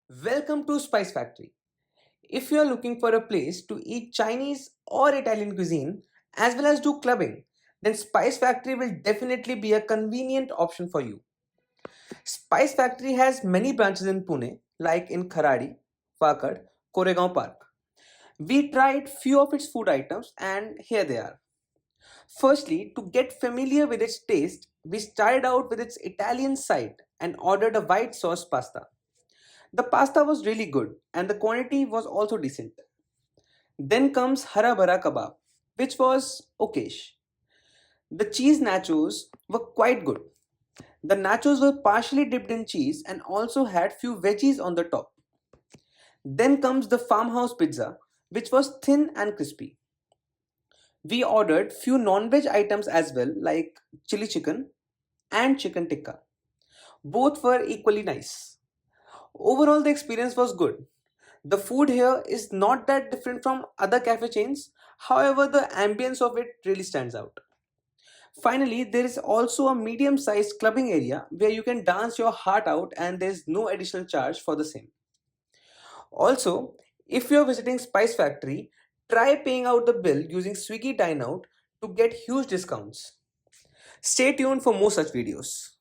Welcome to Spice Factory. If you are looking for a place to eat Chinese or Italian cuisine as well as do clubbing, then Spice Factory will definitely be a convenient option for you. Spice Factory has many branches in Pune, like in Kharadi, Wakad, Koregaon Park. We tried few of its food items and here they are. Firstly, to get familiar with its taste, we started out with its Italian side and ordered a white sauce pasta. The pasta was really good and the quantity was also decent. Then comes hara bhara kebab, which was okayish. The cheese nachos were quite good. The nachos were partially dipped in cheese and also had few veggies on the top. Then comes the farmhouse pizza, which was thin and crispy. We ordered few non-veg items as well, like chili chicken and chicken tikka. Both were equally nice. Overall, the experience was good. The food here is not that different from other cafe chains, however, the ambience of it really stands out. Finally, there is also a medium sized clubbing area where you can dance your heart out and there is no additional charge for the same. Also, if you are visiting Spice Factory, try paying out the bill using Swiggy Dine Out to get huge discounts. Stay tuned for more such videos.